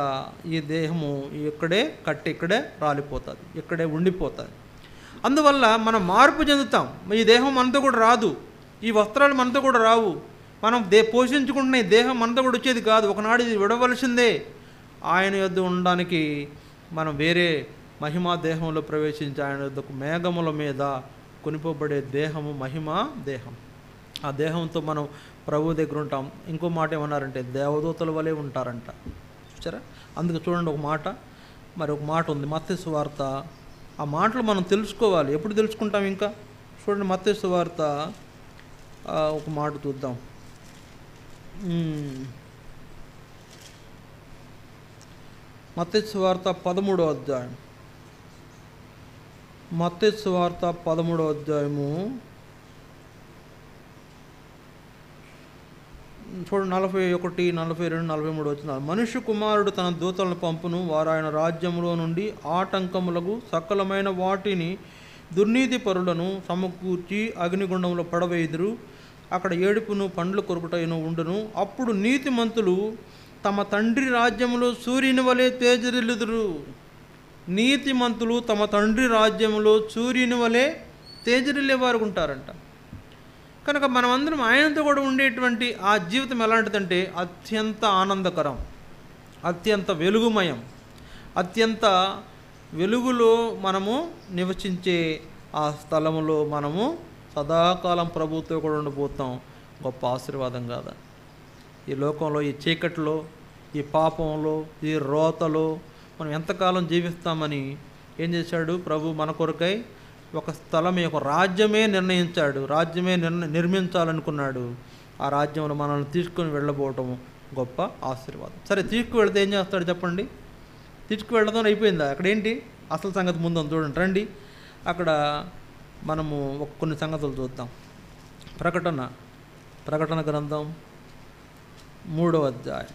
ఈ దేహము ఇక్కడే రాలిపోతుంది, ఇక్కడే ఉండిపోతుంది. అందువల్ల మనం మార్పు చెందుతాం. ఈ దేహం మనతో కూడా రాదు, ఈ వస్త్రాలు మనతో కూడా రావు, మనం పోషించుకుంటున్న ఈ దేహం మనతో కూడా వచ్చేది కాదు. ఒకనాడు ఇది విడవలసిందే. ఆయన యొద్ద ఉండడానికి మనం వేరే మహిమా దేహంలో ప్రవేశించి ఆయన యొద్దకు మేఘముల మీద కొనిపోబడే దేహము మహిమా దేహం. ఆ దేహంతో మనం ప్రభు దగ్గర ఉంటాం. ఇంకో మాట ఏమన్నారంటే దేవదూతల వలె ఉంటారంట. చూసారా? అందుకు చూడండి ఒక మాట, మరి ఒక మాట ఉంది మత్తయి సువార్త. ఆ మాటలు మనం తెలుసుకోవాలి. ఎప్పుడు తెలుసుకుంటాం ఇంకా? చూడండి మత్తయి సువార్త ఒక మాట చూద్దాం. మత్తయి సువార్త 13వ అధ్యాయం. మత్తయి సువార్త 13వ అధ్యాయము చూడండి 41, 42, 43 వచ్చిన. మనుష్య కుమారుడు తన దూతలను పంపును, వారు ఆయన రాజ్యంలో నుండి ఆటంకములకు సకలమైన వాటిని దుర్నీతి పరులను సమకూర్చి అగ్నిగుండంలో పడవేయుదురు. అక్కడ ఏడుపును పండ్లు కొరుకుటయును ఉండును. అప్పుడు నీతిమంతులు తమ తండ్రి రాజ్యములో సూర్యుని వలె తేజరిల్లుదురు. నీతిమంతులు తమ తండ్రి రాజ్యములో సూర్యుని వలె తేజరిల్లేవారు ఉంటారంట. కనుక మనమందరం ఆయనతో కూడా ఉండేటువంటి ఆ జీవితం ఎలాంటిదంటే అత్యంత ఆనందకరం, అత్యంత వెలుగుమయం, అత్యంత వెలుగులో మనము నివసించే ఆ స్థలములో మనము సదాకాలం ప్రభువుతో కూడా ఉండిపోతాం. గొప్ప ఆశీర్వాదం కాదా? ఈ లోకంలో, ఈ చీకట్లో, ఈ పాపంలో, ఈ రోతలో మనం ఎంతకాలం జీవిస్తామని ఏం చేశాడు ప్రభు? మన కొరకై ఒక స్థలం, ఒక రాజ్యమే నిర్ణయించాడు, రాజ్యమే నిర్మించాలనుకున్నాడు. ఆ రాజ్యంలో మనల్ని తీసుకొని వెళ్ళబోవటం గొప్ప ఆశీర్వాదం. సరే, తీసుకువెళ్తే ఏం చేస్తాడు చెప్పండి? తీసుకువెళ్ళడం అయిపోయిందా? అక్కడ ఏంటి అసలు సంగతి ముందు చూడండి, రండి. అక్కడ మనము కొన్ని సంగతులు చూద్దాం. ప్రకటన గ్రంథం 3వ అధ్యాయం.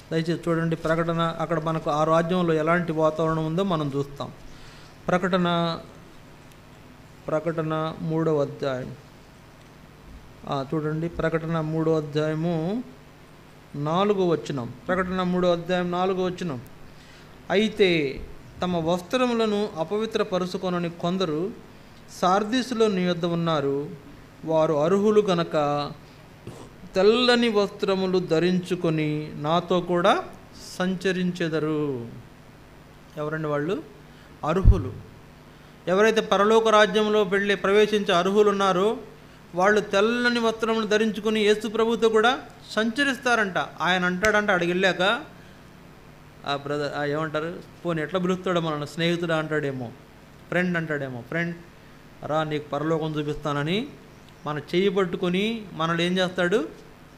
దయచేసి చూడండి ప్రకటన. అక్కడ మనకు ఆ రాజ్యంలో ఎలాంటి వాతావరణం ఉందో మనం చూస్తాం. ప్రకటన 3వ అధ్యాయం చూడండి. ప్రకటన 3వ అధ్యాయము 4వ వచనం. ప్రకటన 3వ అధ్యాయం 4వ వచనం. అయితే తమ వస్త్రములను అపవిత్రపరుచుకొనని కొందరు సార్దీసులో నీ యొద్ద ఉన్నారు. వారు అర్హులు గనక తెల్లని వస్త్రములు ధరించుకొని నాతో కూడా సంచరించెదరు. ఎవరండి వాళ్ళు? అర్హులు. ఎవరైతే పరలోక రాజ్యంలో ప్రవేశించే అర్హులు ఉన్నారో వాళ్ళు తెల్లని వస్త్రములు ధరించుకొని యేసు ప్రభుతో కూడా సంచరిస్తారంట. ఆయన అంటాడంట, అడిగి వెళ్ళాక ఆ బ్రదర్ ఏమంటారు, పోనీ ఎట్లా పిలుస్తాడో మనల్ని, స్నేహితుడు అంటాడేమో, ఫ్రెండ్ అంటాడేమో, ఫ్రెండ్ రా నీకు పరలోకం చూపిస్తానని మన చెయ్యి పట్టుకొని మనల్ని ఏం చేస్తాడు?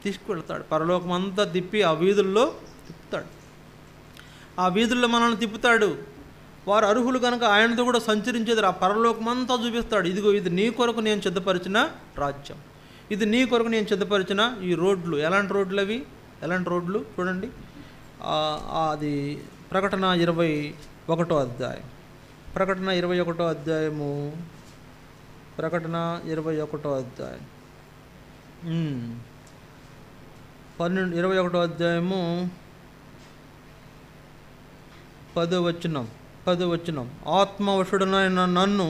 తీసుకువెళ్తాడు. పరలోకం అంతా తిప్పి ఆ వీధుల్లో తిప్పుతాడు. ఆ వీధుల్లో మనల్ని తిప్పుతాడు. వారు అర్హులు కనుక ఆయనతో కూడా సంచరించేది. ఆ పరలోకం అంతా చూపిస్తాడు. ఇదిగో ఇది నీ కొరకు నేను సిద్ధపరిచిన రాజ్యం, ఇది నీ కొరకు నేను సిద్ధపరిచిన ఈ రోడ్లు. ఎలాంటి రోడ్లు అవి? ఎలాంటి రోడ్లు చూడండి. అది ప్రకటన 21వ అధ్యాయం. ప్రకటన 21వ అధ్యాయము. ప్రకటన 21వ అధ్యాయం 21వ అధ్యాయము 10వ వచనం. ఆత్మవశుడనైన నన్ను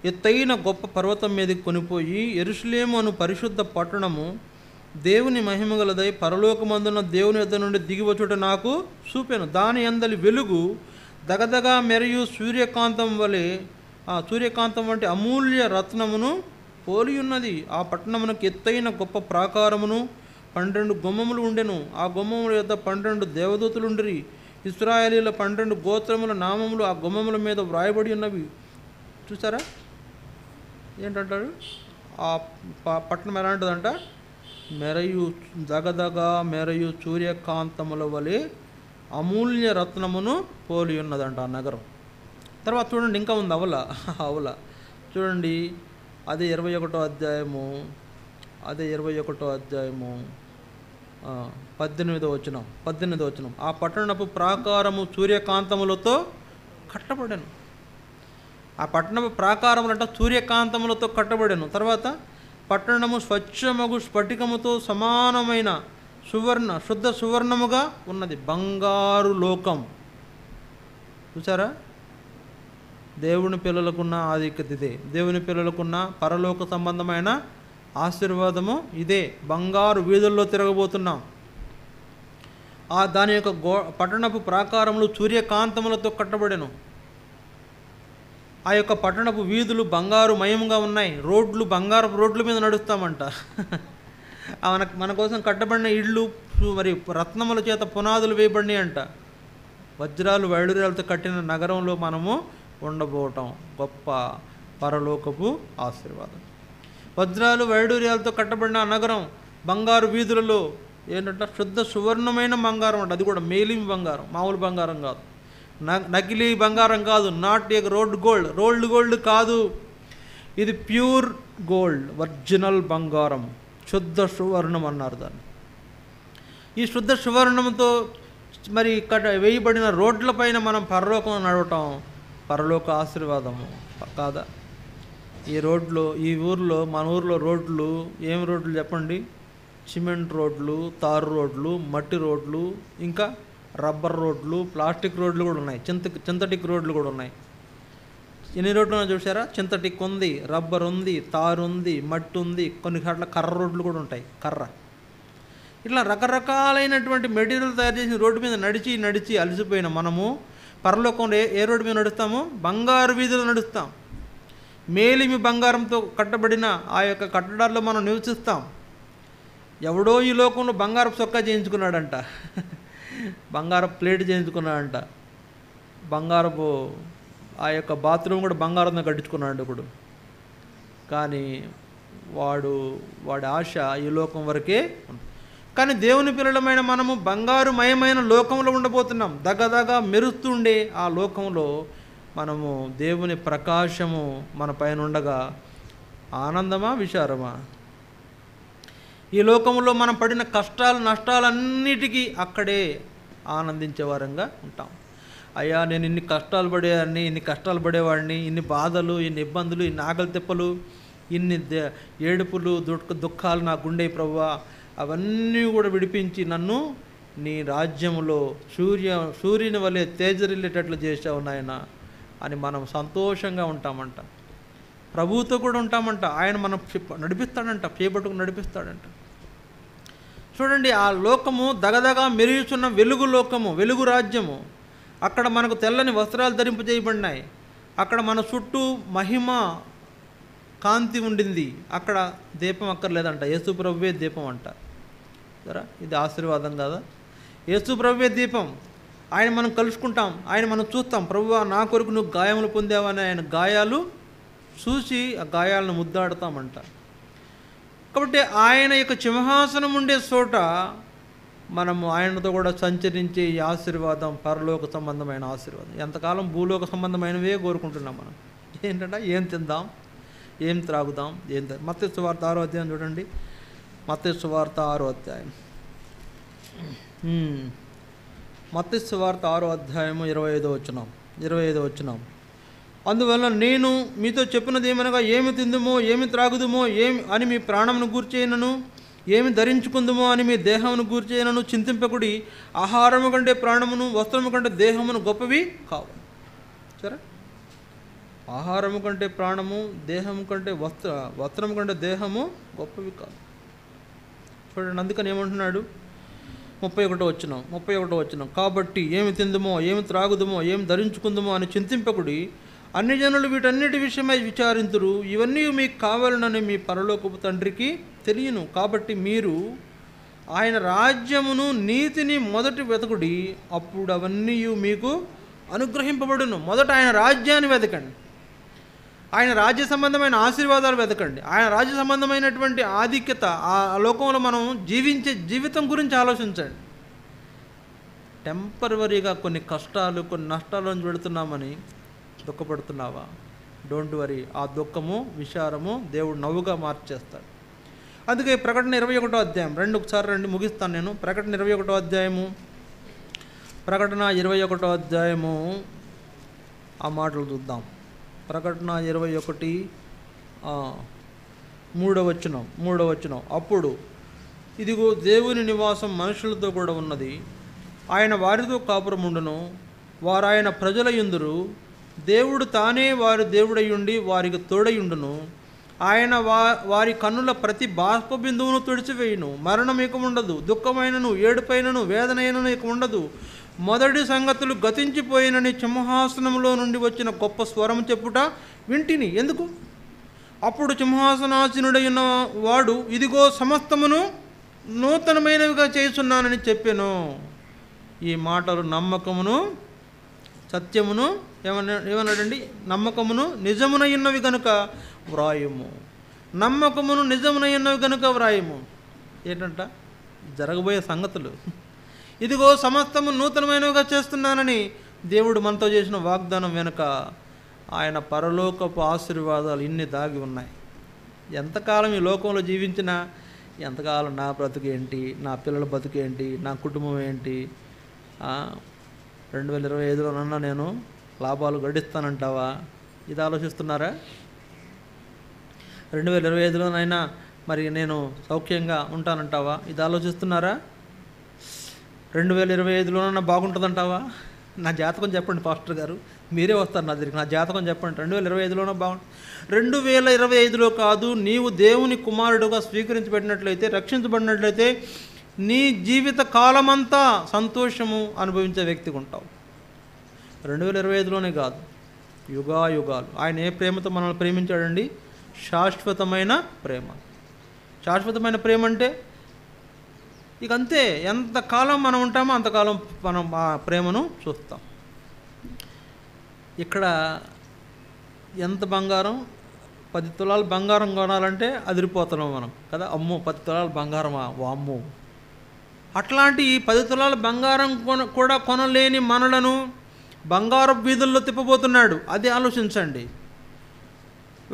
ఎత్తైన గొప్ప పర్వతం మీదకి కొనిపోయి యెరూషలేము అను పరిశుద్ధ పట్టణము దేవుని మహిమగలదై పరలోకమందున దేవుని యొద్ద నుండి దిగివచ్చుట నాకు చూపెను. దాని అందలి వెలుగు దగదగా మెరియు సూర్యకాంతం వంటి అమూల్య రత్నమును పోలి ఉన్నది. ఆ పట్టణమునకు ఎత్తైన గొప్ప ప్రాకారమును 12 గుమ్మములు ఉండెను. ఆ గుమ్మముల యొద్ద 12 దేవదూతలుండిరి. ఇశ్రాయేలీల 12 గోత్రముల నామములు ఆ గుమ్మముల మీద వ్రాయబడి ఉన్నవి. చూసారా ఏంటంటారు? ఆ పట్టణం ఎలాంటిదంట? దగదగా మెరయు సూర్యకాంతముల వలె అమూల్య రత్నమును పోలి ఉన్నదంట ఆ నగరం. తర్వాత చూడండి, ఇంకా ఉంది అవల చూడండి. అదే 21వ అధ్యాయము 18వ వచనం. ఆ పట్టణపు ప్రాకారము సూర్యకాంతములతో కట్టబడెను. ఆ పట్టణపు ప్రాకారములంట సూర్యకాంతములతో కట్టబడెను. తర్వాత పట్టణము స్వచ్ఛమగు స్ఫటికముతో సమానమైన శుద్ధ సువర్ణముగా ఉన్నది. బంగారు లోకం. చూసారా? దేవుని పిల్లలకున్న ఆధిక్యత ఇదే. దేవుని పిల్లలకున్న పరలోక సంబంధమైన ఆశీర్వాదము ఇదే. బంగారు వీధుల్లో తిరగబోతున్నాం. దాని యొక్క పట్టణపు ప్రాకారములు సూర్యకాంతములతో కట్టబడెను. ఆ యొక్క పట్టణపు వీధులు బంగారు మయంగా ఉన్నాయి. రోడ్లు బంగారపు రోడ్ల మీద నడుస్తామంట. మన కోసం కట్టబడిన ఇళ్ళు మరి రత్నముల చేత పునాదులు వేయబడినాయి అంట. వజ్రాలు వైడూర్యాలతో కట్టిన నగరంలో మనము ఉండబోవటం గొప్ప పరలోకపు ఆశీర్వాదం. వజ్రాలు వైడూర్యాలతో కట్టబడిన నగరం, బంగారు వీధులలో ఏంటంటే శుద్ధ సువర్ణమైన బంగారం అంట. అది కూడా మేలిమి బంగారం, మామూలు బంగారం కాదు, నకిలీ బంగారం కాదు. నాట్ ఏ రోల్డ్ గోల్డ్ కాదు, ఇది ప్యూర్ గోల్డ్, ఒరిజినల్ బంగారం, శుద్ధ సువర్ణం అన్నారు దాన్ని. ఈ శుద్ధ సువర్ణంతో మరి వేయబడిన రోడ్లపైన మనం పరలోకం నడవటం పరలోక ఆశీర్వాదము కాదా? ఈ ఊర్లో మన ఊర్లో రోడ్లు ఏం రోడ్లు చెప్పండి? సిమెంట్ రోడ్లు, తారు రోడ్లు, మట్టి రోడ్లు, ఇంకా రబ్బర్ రోడ్లు, ప్లాస్టిక్ రోడ్లు కూడా ఉన్నాయి, సింథటిక్ రోడ్లు కూడా ఉన్నాయి. ఎన్ని రోడ్లు ఉన్నాయి చూసారా? సింథటిక్ ఉంది, రబ్బర్ ఉంది, తారు ఉంది, మట్టి ఉంది, కొన్ని చోట్ల కర్ర రోడ్లు కూడా ఉంటాయి. కర్ర ఇట్లా రకరకాలైనటువంటి మెటీరియల్ తయారు చేసిన రోడ్డు మీద నడిచి అలసిపోయిన మనము పరలోకంలో ఏ రోడ్డు మీద నడుస్తాము? బంగారు వీధులు నడుస్తాం. మేలిమి బంగారంతో కట్టబడిన ఆ యొక్క కట్టడాల్లో మనం నివసిస్తాం. ఎవడో ఈ లోకంలో బంగారపు చొక్కా చేయించుకున్నాడంట, బంగారపు ప్లేట్ చేయించుకున్నాడంట, బంగారపు ఆ యొక్క బాత్రూమ్ కూడా బంగారంతో కట్టించుకున్నాడు ఇప్పుడు. కానీ వాడి ఆశ ఈ లోకం వరకే. కానీ దేవుని పిల్లలమైన మనము బంగారుమయమైన లోకంలో ఉండబోతున్నాం. దగదగా మెరుస్తుండే ఆ లోకంలో మనము దేవుని ప్రకాశము మన పైన ఉండగా ఆనందమా విచారమా? ఈ లోకంలో మనం పడిన కష్టాలు నష్టాలన్నిటికీ అక్కడే ఆనందించే వారంగా ఉంటాం. అయ్యా, నేను ఇన్ని కష్టాలు పడేవాడిని, ఇన్ని బాధలు, ఇన్ని ఇబ్బందులు, ఇన్ని ఆకలి తిప్పలు, ఇన్ని ఏడుపులు, దుఃఖాలు నాకుండే ప్రభువా, అవన్నీ కూడా విడిపించి నన్ను నీ రాజ్యములో సూర్యుని వలె తేజరిల్లేటట్లు చేసావు నాయన అని మనం సంతోషంగా ఉంటామంట. ప్రభువుతో కూడా ఉంటామంట. ఆయన మనం నడిపిస్తాడంట, చేపట్టుకు నడిపిస్తాడంట. చూడండి, ఆ లోకము దగదగా మెరుగుచున్న వెలుగు లోకము, వెలుగు రాజ్యము. అక్కడ మనకు తెల్లని వస్త్రాలు ధరింపజేయబడినాయి. అక్కడ మన చుట్టూ మహిమ కాంతి ఉండింది. అక్కడ దీపం అక్కర్లేదంట, యేసు ప్రభువే దీపం అంట. సరే, ఇది ఆశీర్వాదం కదా? యేసు ప్రభువే దీపం. ఆయన మనం కలుసుకుంటాం, ఆయన మనం చూస్తాం. ప్రభువా, నా కొరకు నువ్వు గాయములు పొందావని ఆయన గాయాలు చూసి ఆ గాయాలను ముద్దాడుతామంట. కాబట్టి ఆయన యొక్క సింహాసనం ఉండే చోట మనము ఆయనతో కూడా సంచరించే ఈ ఆశీర్వాదం పరలోక సంబంధమైన ఆశీర్వాదం. ఎంతకాలం భూలోక సంబంధమైనవే కోరుకుంటున్నాం మనం. ఏంటంటే ఏం తిందాం, ఏం త్రాగుదాం, మత్తయి సువార్త 6వ అధ్యాయం చూడండి. మత్తయి సువార్త 6వ అధ్యాయం, మత్తయి సువార్త 6వ అధ్యాయము 25వ వచనం. అందువల్ల నేను మీతో చెప్పినది ఏమనగా, ఏమి తిందుమో, ఏమి త్రాగుదుమో అని మీ ప్రాణమును గూర్చేయనను, ఏమి ధరించుకుందుమో అని మీ దేహమును గూర్చేయనను చింతింపకుడి. ఆహారము కంటే ప్రాణమును, వస్త్రము కంటే దేహమును గొప్పవి కావు. సరే, ఆహారము కంటే ప్రాణము, దేహము కంటే వస్త్రము కంటే దేహము గొప్పవి కాదు. చూడండి, అందుకని ఏమంటున్నాడు? 31వ వచనం. కాబట్టి ఏమి తిందుమో, ఏమి త్రాగుదుమో, ఏమి ధరించుకుందుమో అని చింతింపకుడి. అన్ని జనులు వీటన్నిటి విషయమై విచారింతురు. ఇవన్నీ మీకు కావాలనని మీ పరలోకపు తండ్రికి తెలియను. కాబట్టి మీరు ఆయన రాజ్యమును, నీతిని మొదటి వెతకుడి, అప్పుడు అవన్నీ మీకు అనుగ్రహింపబడును. మొదట ఆయన రాజ్యాన్ని వెతకండి, ఆయన రాజ్య సంబంధమైన ఆశీర్వాదాలు వెతకండి, ఆయన రాజ్య సంబంధమైనటువంటి ఆధిక్యత, ఆ లోకంలో మనం జీవించే జీవితం గురించి ఆలోచించండి. టెంపరవరీగా కొన్ని కష్టాలు, కొన్ని నష్టాలను పెడుతున్నామని దుఃఖపడుతున్నావా? Don't worry. ఆ దుఃఖము, విచారము దేవుడు నవ్వుగా మార్చేస్తాడు. అందుకే ప్రకటన 21వ అధ్యాయం ఒకసారి రండి, ముగిస్తాను నేను. ప్రకటన 21వ అధ్యాయము ఆ మాటలు చూద్దాం. ప్రకటన 21 3వ వచనం. అప్పుడు ఇదిగో దేవుని నివాసం మనుషులతో కూడా ఉన్నది, ఆయన వారితో కాపురముండును, వారు ఆయన ప్రజల యందురు, దేవుడు తానే వారి దేవుడయ్యుండి వారికి తోడయుండును. ఆయన వారి కన్నుల ప్రతి బాష్ప బిందువును తుడిచివేయును. మరణం ఇక ఉండదు, దుఃఖమైనను ఏడుపైనను వేదనైనను ఇక ఉండదు. మొదటి సంగతులు గతించిపోయినని సింహాసనంలో నుండి వచ్చిన గొప్ప స్వరం చెప్పుట వింటిని. ఎందుకు? అప్పుడు సింహాసనాసీనుడైన వాడు, ఇదిగో సమస్తమును నూతనమైనవిగా చేస్తున్నానని చెప్పాను. ఈ మాటలు నమ్మకమును సత్యమును ఏమన్నాడండి? నమ్మకమును నిజమునయున్నవి గనుక వ్రాయము. నమ్మకమును నిజమునయున్నవి గనుక వ్రాయము. ఏంటంట? జరగబోయే సంగతులు. ఇదిగో సమస్తము నూతనమైనవిగా చేస్తున్నానని దేవుడు మనతో చేసిన వాగ్దానం వెనుక ఆయన పరలోకపు ఆశీర్వాదాలు ఇన్ని దాగి ఉన్నాయి. ఎంతకాలం ఈ లోకంలో జీవించినా, ఎంతకాలం నా బ్రతుకేంటి, నా పిల్లల బతుకేంటి, నా కుటుంబం ఏంటి, 2025లోనన్నా నేను లాభాలు గడిస్తానంటావా? ఇది ఆలోచిస్తున్నారా? 2025లోనైనా మరి నేను సౌఖ్యంగా ఉంటానంటావా? ఇది ఆలోచిస్తున్నారా? 2025లోనన్నా బాగుంటుందంటావా? నా జాతకం చెప్పండి పాస్టర్ గారు, మీరే వస్తారు నా దగ్గరికి, నా జాతకం చెప్పండి. 2025లోనే బాగుంటుంది. 2025లో కాదు, నీవు దేవుని కుమారుడుగా స్వీకరించబడినట్లయితే, రక్షించబడినట్లయితే నీ జీవిత కాలమంతా సంతోషము అనుభవించే వ్యక్తిగా ఉంటావు. 2025లోనే కాదు, యుగాయుగాలు. ఆయన ఏ ప్రేమతో మనల్ని ప్రేమించాడండి? శాశ్వతమైన ప్రేమ. శాశ్వతమైన ప్రేమ అంటే ఇక అంతే, ఎంతకాలం మనం ఉంటామో అంతకాలం మనం ఆ ప్రేమను చూస్తాం. ఇక్కడ ఎంత బంగారం, 10 తులాలు బంగారం కొనాలంటే అదిరిపోతున్నాం మనం కదా. అమ్మో 10 తులాలు బంగారమా, వామ్మో. అట్లాంటి ఈ 10 తులాల బంగారం కూడా కొనలేని మనలను బంగారపు వీధుల్లో తిప్పబోతున్నాడు. అది ఆలోచించండి.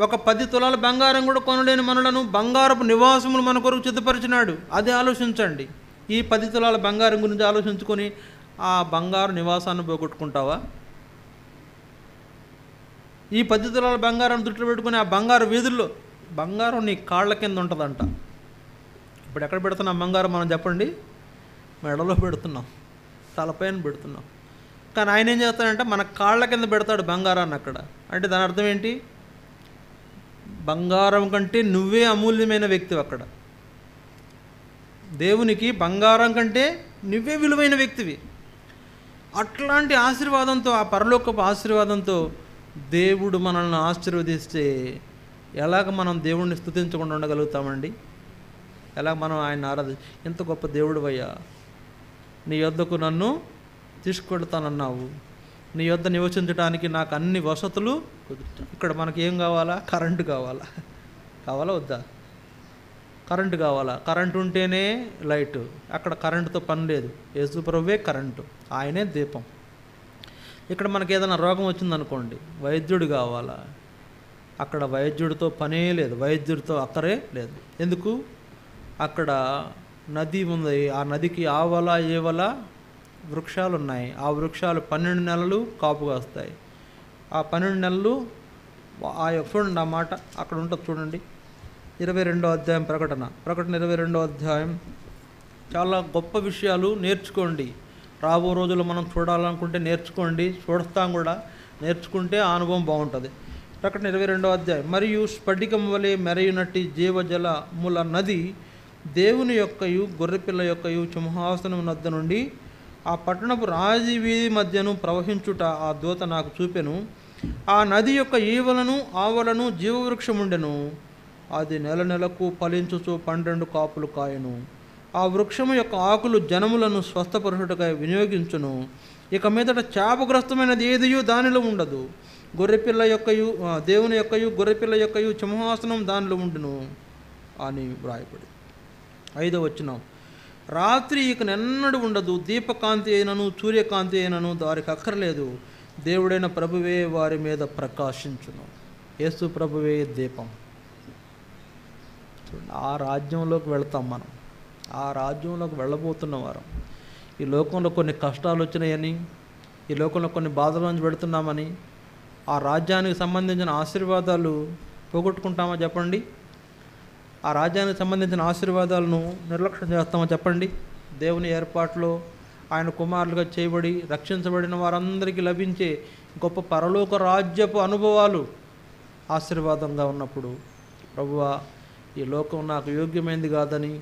ఒక 10 తులాల బంగారం కూడా కొనలేని మనలను బంగారపు నివాసములు మన కొరకు సిద్ధపరిచినాడు. అది ఆలోచించండి. ఈ 10 తులాల బంగారం గురించి ఆలోచించుకొని ఆ బంగారు నివాసాన్ని పోగొట్టుకుంటావా? ఈ 10 తులాల బంగారం దృష్టిలో పెట్టుకుని ఆ బంగారు వీధుల్లో బంగారం నీ కాళ్ళ కింద ఉంటుందంట. ఇప్పుడు ఎక్కడ పెడుతున్నాం బంగారం మనం చెప్పండి? మెడలో పెడుతున్నాం, తలపైన పెడుతున్నాం. కానీ ఆయన ఏం చేస్తాడంటే మన కాళ్ళ కింద పెడతాడు బంగారాన్ని అక్కడ. అంటే దాని అర్థం ఏంటి? బంగారం కంటే నువ్వే అమూల్యమైన వ్యక్తివి అక్కడ. దేవునికి బంగారం కంటే నువ్వే విలువైన వ్యక్తివి. అట్లాంటి ఆశీర్వాదంతో, ఆ పరలోకపు ఆశీర్వాదంతో దేవుడు మనల్ని ఆశీర్వదిస్తే ఎలాగ మనం దేవుడిని స్తుతించకుండా ఉండగలుగుతామండి? ఎలా మనం ఆయన ఎంత గొప్ప దేవుడు అయ్యా, నీ యొద్దకు నన్ను తీసుకెళ్తానన్నావు, నీ యొద్ద నివసించడానికి నాకు అన్ని వసతులు కుదుర్చావు. ఇక్కడ మనకి ఏం కావాలా? కరెంటు కావాలా వద్దా? కరెంటు కావాలా? కరెంటు ఉంటేనే లైటు. అక్కడ కరెంటుతో పని లేదు. యేసు ప్రభువే కరెంటు, ఆయనే దీపం. ఇక్కడ మనకి ఏదైనా రోగం వచ్చిందనుకోండి, వైద్యుడు కావాలా? అక్కడ వైద్యుడితో పనే లేదు, వైద్యుడితో అక్కరే లేదు. ఎందుకు? అక్కడ నది ఉంది, ఆ నదికి ఆవల ఏవల వృక్షాలు ఉన్నాయి. ఆ వృక్షాలు 12 నెలలు కాపుగా వస్తాయి. ఆ 12 నెలలు చూడండి, ఆ మాట అక్కడ ఉంటుంది చూడండి. 22వ అధ్యాయం ప్రకటన 22వ అధ్యాయం. చాలా గొప్ప విషయాలు నేర్చుకోండి. రాబో రోజుల్లో మనం చూడాలనుకుంటే నేర్చుకోండి, చూస్తాం కూడా. నేర్చుకుంటే ఆ అనుభవం బాగుంటుంది. ప్రకటన 22వ అధ్యాయం. మరియు స్ఫటికం వలె మెరయునట్టి జీవజలముల నది దేవుని యొక్కయు గొర్రెపిల్ల యొక్కయు సింహాసనం వద్ద నుండి ఆ పట్టణపు రాజవీధి మధ్యను ప్రవహించుట ఆ దూత నాకు చూపెను. ఆ నది యొక్క ఈవలను ఆవలను జీవవృక్షముండెను. అది నెల నెలకు ఫలించుచు 12 కాపులు కాయను. ఆ వృక్షము యొక్క ఆకులు జనములను స్వస్థపరుచుటకై వినియోగించును. ఇక మీదట శాపగ్రస్తమైనది ఏదియూ దానిలో ఉండదు. గొర్రెపిల్ల యొక్కయు దేవుని యొక్కయు గొర్రెపిల్ల యొక్కయు సింహాసనం దానిలో ఉండును అని వ్రాయబడి. 5వ వచనం. రాత్రి ఇక నెన్నడు ఉండదు. దీపకాంతి అయినను సూర్యకాంతి అయినను వారికి అక్కర్లేదు. దేవుడైన ప్రభువే వారి మీద ప్రకాశించును. యేసు ప్రభువే దీపం. చూడండి, ఆ రాజ్యంలోకి వెళతాం మనం. ఆ రాజ్యంలోకి వెళ్ళబోతున్న వారం. ఈ లోకంలో కొన్ని కష్టాలు వచ్చినాయని, ఈ లోకంలో కొన్ని బాధల నుంచి పెడుతున్నామని ఆ రాజ్యానికి సంబంధించిన ఆశీర్వాదాలు పోగొట్టుకుంటామా చెప్పండి? ఆ రాజ్యానికి సంబంధించిన ఆశీర్వాదాలను నిర్లక్ష్యం చేస్తామో చెప్పండి? దేవుని ఏర్పాట్లో ఆయన కుమారులుగా చేయబడి రక్షించబడిన వారందరికీ లభించే గొప్ప పరలోక రాజ్యపు అనుభవాలు ఆశీర్వాదంగా ఉన్నప్పుడు, ప్రభువా ఈ లోకం నాకు యోగ్యమైనది కాదని,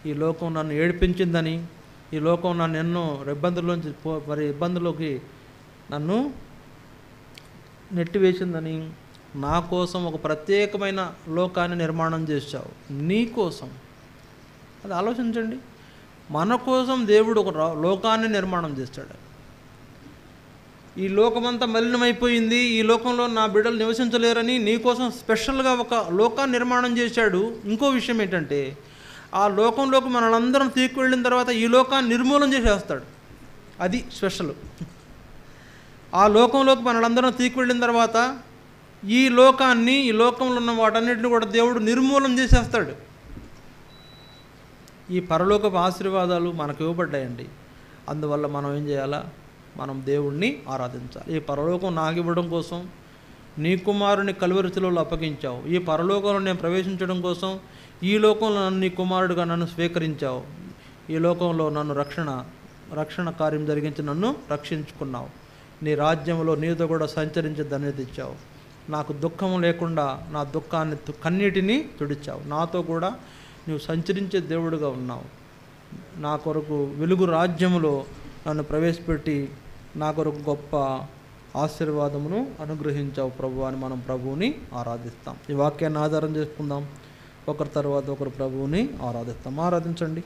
ఈ లోకం నన్ను ఏడిపించిందని, ఈ లోకం నన్ను ఎన్నో ఇబ్బందుల్లోకి నన్ను నెట్టివేసిందని, నా కోసం ఒక ప్రత్యేకమైన లోకాన్ని నిర్మాణం చేశావు నీ కోసం. అది ఆలోచించండి. మన కోసం దేవుడు ఒక లోకాన్ని నిర్మాణం చేస్తాడు. ఈ లోకమంతా మలినమైపోయింది, ఈ లోకంలో నా బిడ్డలు నివసించలేరని నీ కోసం స్పెషల్గా ఒక లోకాన్ని నిర్మాణం చేశాడు. ఇంకో విషయం ఏంటంటే, ఆ లోకంలోకి మనలందరం తీసుకువెళ్ళిన తర్వాత ఈ లోకాన్ని నిర్మూలన చేసేస్తాడు. అది స్పెషల్. ఆ లోకంలోకి మనలందరం తీసుకువెళ్ళిన తర్వాత ఈ లోకాన్ని, ఈ లోకంలో ఉన్న వాటన్నిటిని కూడా దేవుడు నిర్మూలన చేసేస్తాడు. ఈ పరలోకపు ఆశీర్వాదాలు మనకు ఇవ్వబడ్డాయండి. అందువల్ల మనం ఏం చేయాలా? మనం దేవుణ్ణి ఆరాధించాలి. ఈ పరలోకం నాకు ఇవ్వడం కోసం నీ కుమారుని కలువరి శిలువలో అప్పగించావు. ఈ పరలోకంలో నేను ప్రవేశించడం కోసం ఈ లోకంలో నన్ను నీ కుమారుడిగా నన్ను స్వీకరించావు. ఈ లోకంలో నన్ను రక్షణ కార్యం జరిగించి నన్ను రక్షించుకున్నావు. నీ రాజ్యంలో నీతో కూడా సంచరించే ధన్యత ఇచ్చావు. నాకు దుఃఖం లేకుండా నా దుఃఖాన్ని కన్నీటిని తుడిచావు. నాతో కూడా నువ్వు సంచరించే దేవుడుగా ఉన్నావు. నా కొరకు వెలుగు రాజ్యములో నన్ను ప్రవేశపెట్టి నా కొరకు గొప్ప ఆశీర్వాదమును అనుగ్రహించావు ప్రభు అని మనం ప్రభువుని ఆరాధిస్తాం. ఈ వాక్యాన్ని ఆధారం చేసుకుందాం. ఒకరి తర్వాత ఒకరు ప్రభువుని ఆరాధిస్తాం. ఆరాధించండి.